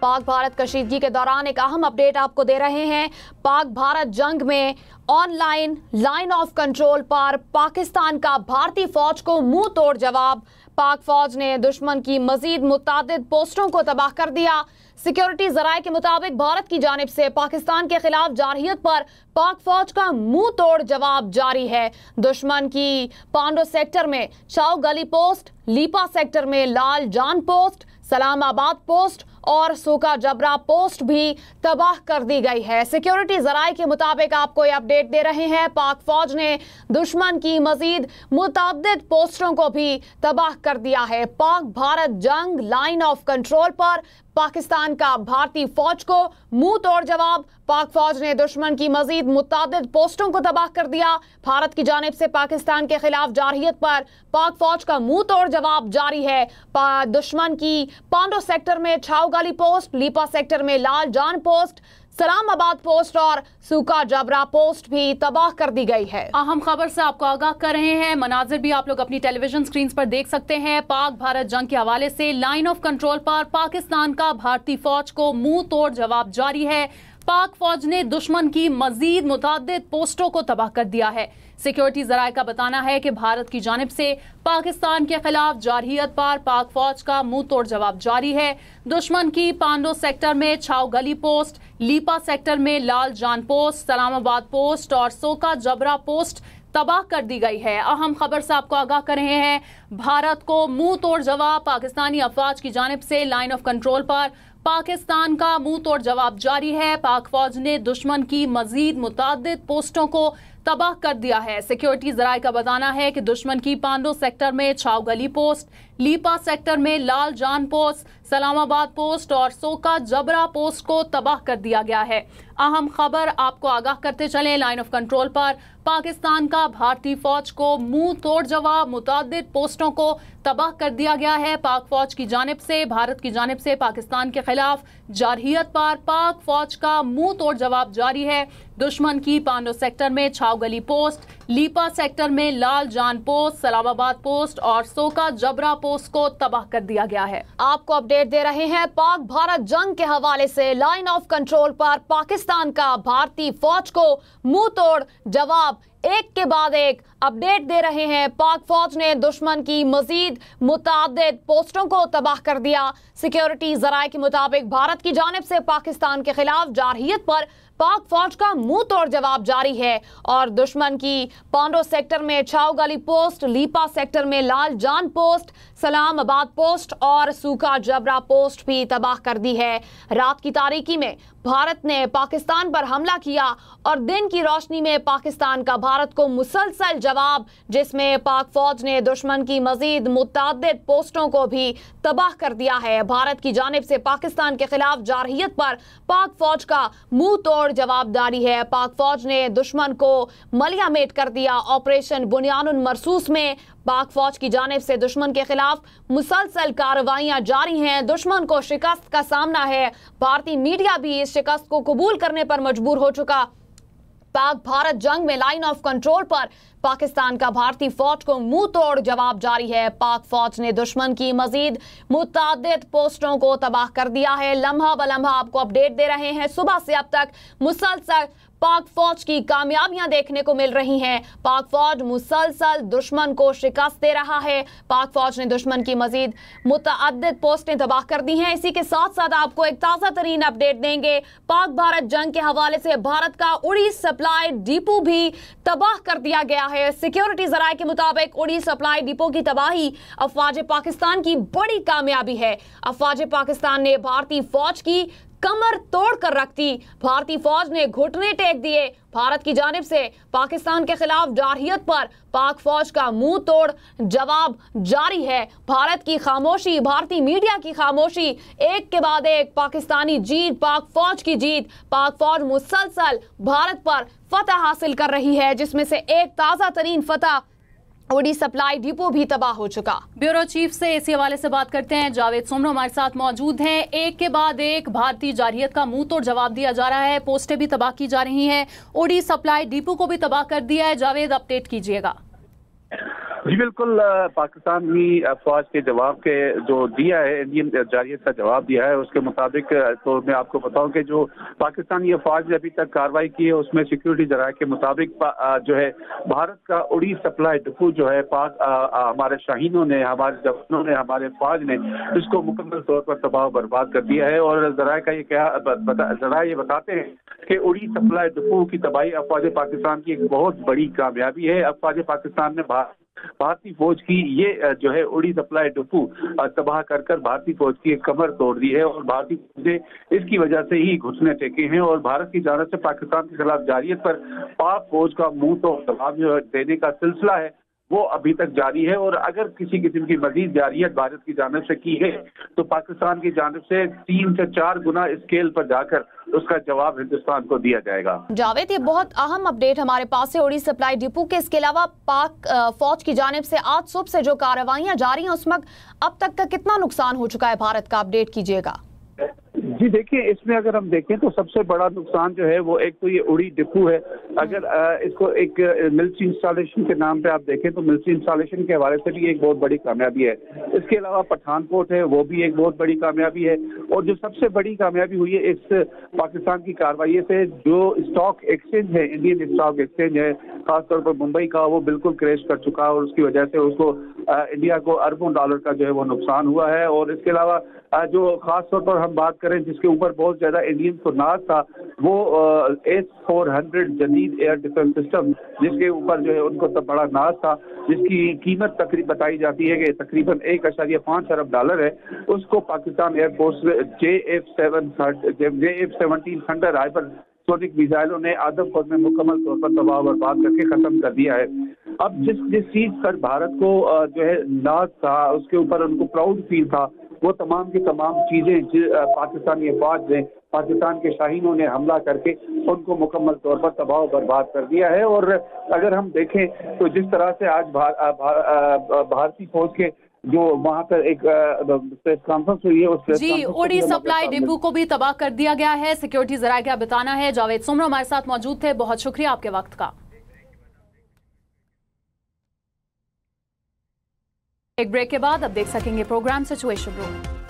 पाक भारत कशीदगी के दौरान एक अहम अपडेट आपको दे रहे हैं। पाक भारत जंग में ऑनलाइन लाइन ऑफ कंट्रोल पर पाकिस्तान का भारतीय फौज को मुंह तोड़ जवाब। पाक फौज ने दुश्मन की मजीद मुतादिद पोस्टों को तबाह कर दिया। सिक्योरिटी जराये के मुताबिक भारत की जानिब से पाकिस्तान के खिलाफ जारहियत पर पाक फौज का मुंह तोड़ जवाब जारी है। दुश्मन की पांडो सेक्टर में चाउ गली पोस्ट, लीपा सेक्टर में लाल जान पोस्ट, सलामाबाद पोस्ट और सूका जबरा पोस्ट भी तबाह कर दी गई है। सिक्योरिटी जराये के मुताबिक आपको ये अपडेट दे रहे हैं। पाक फौज ने दुश्मन की मजीद मुतादिद पोस्टों को भी तबाह कर दिया है। पाक भारत जंग लाइन ऑफ कंट्रोल पर पाकिस्तान का भारतीय फौज को मुंह तोड़ जवाब। पाक फौज ने दुश्मन की मजीद मुतादिद पोस्टों को तबाह कर दिया। भारत की जानिब से पाकिस्तान के खिलाफ जारहियत पर पाक फौज का मुंह तोड़ जवाब जारी है। दुश्मन की पांडो सेक्टर में छाव गाली पोस्ट, लीपा सेक्टर में लाल जान पोस्ट, सलामाबाद पोस्ट और सूका जबरा पोस्ट भी तबाह कर दी गई है। अहम खबर से आपको आगाह कर रहे हैं। मनाजिर भी आप लोग अपनी टेलीविजन स्क्रीन पर देख सकते हैं। पाक भारत जंग के हवाले से लाइन ऑफ कंट्रोल पर पाकिस्तान का भारतीय फौज को मुंह तोड़ जवाब जारी है। पाक फौज ने दुश्मन की मजीद मुतादिद पोस्टों को तबाह कर दिया है। सिक्योरिटी जराये का बताना है कि भारत की जानिब से पाकिस्तान के खिलाफ जारहियत पर पाक फौज का मुंह तोड़ जवाब जारी है। दुश्मन की पांडो सेक्टर में छाव गली पोस्ट, लीपा सेक्टर में लाल जान पोस्ट, सलामाबाद पोस्ट और सोका जबरा पोस्ट तबाह कर दी गई है। अहम खबर से आपको आगाह कर रहे हैं। भारत को मुंह तोड़ जवाब। पाकिस्तानी अफवाज की जानिब से लाइन ऑफ कंट्रोल पर पाकिस्तान का मुंह तोड़ जवाब जारी है। पाक फौज ने दुश्मन की मजीद मुतादिद पोस्टों को तबाह कर दिया है। सिक्योरिटी जराये का बताना है कि दुश्मन की पांडो सेक्टर में छाव गली पोस्ट, लीपा सेक्टर में लाल जान पोस्ट, सलामाबाद पोस्ट और सोका जबरा पोस्ट को तबाह कर दिया गया है। अहम खबर आपको आगाह करते चले। लाइन ऑफ कंट्रोल पर पाकिस्तान का भारतीय फौज को मुंह तोड़ जवाब, मुतादिद पोस्टों को तबाह कर दिया गया है। पाक फौज की जानिब से, भारत की जानिब से पाकिस्तान के खिलाफ जारहियत पर पाक फौज का मुंह तोड़ जवाब जारी है। दुश्मन की पांडो सेक्टर में छाव गली पोस्ट, लीपा सेक्टर में लाल जान पोस्ट, सलामाबाद पोस्ट और सोका जबरा पोस्ट को तबाह कर दिया गया है। आपको अपडेट दे रहे हैं पाक भारत जंग के हवाले से। लाइन ऑफ कंट्रोल पर पाकिस्तान का भारतीय फौज को मुंह तोड़ जवाब एक के बाद एक अपडेट दे रहे हैं। पाक फौज ने दुश्मन की मजीद मुतादिद पोस्टों को तबाह कर दिया। सिक्योरिटी जराये के मुताबिक भारत की जानिब से पाकिस्तान के खिलाफ जारहियत पर पाक फौज का मुंह तोड़ जवाब जारी है और दुश्मन की पांडो सेक्टर में छाव गली पोस्ट, लीपा सेक्टर में लाल जान पोस्ट, सलामाबाद पोस्ट और सूका जबरा पोस्ट भी तबाह कर दी है। रात की तारीकी में भारत ने पाकिस्तान पर हमला किया और दिन की रोशनी में पाकिस्तान का भारत को मुसलसल जवाब, जिसमें पाक फौज ने दुश्मन की मजीद मुतादिद पोस्टों को भी तबाह कर दिया है। भारत की जानिब से पाकिस्तान के खिलाफ जारहियत पर पाक फौज का मुंह तोड़ जवाबदारी है। पाक फौज ने दुश्मन को मलियामेट कर दिया। ऑपरेशन बुनियानुन मरसूस में पाक फौज की जानिब से दुश्मन के खिलाफ मुसलसल कार्रवाइयां जारी हैं। दुश्मन को शिकस्त का सामना है। भारतीय मीडिया भी इस शिकस्त को कबूल करने पर मजबूर हो चुका। पाक भारत जंग में लाइन ऑफ कंट्रोल पर पाकिस्तान का भारतीय फौज को मुंह तोड़ जवाब जारी है। पाक फौज ने दुश्मन की मजीद मुतादिद पोस्टों को तबाह कर दिया है। लम्हा ब लम्हा आपको अपडेट दे रहे हैं। सुबह से अब तक मुसलसल पाक फौज की कामयाबियां देखने को मिल रही हैं। पाक फौज मुसलसल दुश्मन को शिकस्त दे रहा है। पाक फौज ने दुश्मन की मजीद मुतअद्दिद पोस्टें तबाह कर दी हैं। इसी के साथ साथ आपको एक ताज़ा तरीन अपडेट देंगे। पाक भारत जंग के हवाले से भारत का उड़ी सप्लाई डिपो भी तबाह कर दिया गया है। सिक्योरिटी जराये के मुताबिक उड़ी सप्लाई डिपो की तबाही अफवाज पाकिस्तान की बड़ी कामयाबी है। अफवाज पाकिस्तान ने भारतीय फौज की कमर तोड़ कर रख दी। भारतीय फौज ने घुटने टेक दिए। भारत की जानिब से पाकिस्तान के खिलाफ जारहियत पर पाक फौज का मुंह तोड़ जवाब जारी है। भारत की खामोशी, भारतीय मीडिया की खामोशी, एक के बाद एक पाकिस्तानी जीत, पाक फौज की जीत। पाक फौज मुसलसल भारत पर फतह हासिल कर रही है, जिसमें से एक ताज़ा तरीन फतह उड़ी सप्लाई डिपो भी तबाह हो चुका। ब्यूरो चीफ से इसी हवाले से बात करते हैं। जावेद सोमरो हमारे साथ मौजूद हैं। एक के बाद एक भारतीय जारहियत का मुंह तोड़ जवाब दिया जा रहा है। पोस्टें भी तबाह की जा रही हैं। उड़ी सप्लाई डिपो को भी तबाह कर दिया है। जावेद, अपडेट कीजिएगा। جی بالکل، پاکستانی افواج کے جواب کے جو دیا ہے، انڈین جارحیت کا جواب دیا ہے، اس کے مطابق تو میں آپ کو بتاؤں کہ جو پاکستانی افواج نے ابھی تک کارروائی کی ہے اس میں سیکیورٹی ذرائع کے مطابق جو ہے بھارت کا اڑی سپلائی ڈپو جو ہے پاک ہمارے شاہینوں نے، ہمارے جوانوں نے، ہمارے فوج نے اس کو مکمل طور پر تباہ و برباد کر دیا ہے۔ اور ذرائع کا ذرائع یہ بتاتے ہیں کہ اڑی سپلائی ڈپو کی تباہی افواج پاکستان کی ایک بہت بڑی کامیابی ہے۔ افواج پاکستان نے بھارتی فوج کی یہ جو ہے اڑی سپلائی ڈپو تباہ کر بھارتی فوج کی ایک کمر توڑ دی ہے، اور بھارتی فوج نے اس کی وجہ سے ہی گھٹنے ٹیکے ہیں، اور بھارت کی جانب سے پاکستان کے خلاف جارحیت پر پاک فوج کا منہ توڑ جواب دینے کا سلسلہ ہے وہ ابھی تک جاری ہے۔ اور اگر کسی قسم کی مزید جارحیت بھارت کی جانب سے کی گئی تو پاکستان کی جانب سے 3 سے 4 گنا اسکیل پر جا کر اس کا جواب ہندوستان کو دیا جائے گا۔ جاوید، یہ بہت اہم اپڈیٹ ہمارے پاس سے اڑی سپلائی ڈپو کے، اس کے علاوہ پاک فوج کی جانب سے آج صبح سے جو کارروائیاں جاری ہیں اس میں اب تک کا کتنا نقصان ہو چکا ہے بھارت کا، اپڈیٹ کیجیے گا۔ جی دیکھیں، اس میں اگر ہم دیکھیں تو سب سے بڑا نقصان جو ہے وہ ایک تو یہ اڑی ڈپو ہے۔ اگر اس کو ایک ملٹری انسٹالیشن کے نام پہ آپ دیکھیں تو ملٹری انسٹالیشن کے حوالے سے بھی ایک بہت بڑی کامیابی ہے۔ اس کے علاوہ پٹھان کوٹ ہے، وہ بھی ایک بہت بڑی کامیابی ہے۔ اور جو سب سے بڑی کامیابی ہوئی ہے اس پاکستان کی کارروائی سے، جو اسٹاک ایکسچینج ہے، انڈین اسٹاک ایکسچینج ہے خاص طور پر ممبئی کا، وہ بالکل کریش کر چکا ہے، اور اس کی وجہ سے اس کو انڈیا کو اربوں ڈالر کا جو ہے وہ نقصان ہوا ہے۔ اور اس کے علاوہ جو خاص طور پر ہم بات کریں جس کے اوپر بہت زیادہ انڈین کو ناز تھا، وہ S-400 جدید ایئر ڈیفنس سسٹم، جس کے اوپر جو ہے ان کو بڑا ناز تھا، جس کی قیمت تقریباً بتائی جاتی ہے کہ تقریباً 1.5 ارب ڈالر ہے، اس کو Pakistan air force JF-17 hypersonic میزائلوں نے آدم خود میں مکمل طور پر تباہ و برباد کر کے ختم کر دیا ہے۔ اب جس چیز پر بھارت کو جو ہے ناز تھا، اس کے اوپر ان کو پراؤڈ فیل تھا، وہ تمام کی تمام چیزیں پاکستانی افواج نے، پاکستان کے شاہینوں نے حملہ کر کے ان کو مکمل طور پر تباہ و برباد کر دیا ہے۔ اور اگر ہم دیکھیں تو جس طرح سے آج بھارتی فوج کے جو وہاں پر ایک پریس کانفرنس ہوئی ہے، جی اڑی سپلائی ڈپو کو بھی تباہ کر دیا گیا ہے، سیکیورٹی ذرائع کا بتانا ہے۔ جاوید سمرو ہمارے ساتھ موجود تھے، بہت شکریہ آپ کے وقت کا۔ ایک بریک کے بعد اب دیکھ سکیں گے پروگرام سچویشن روم۔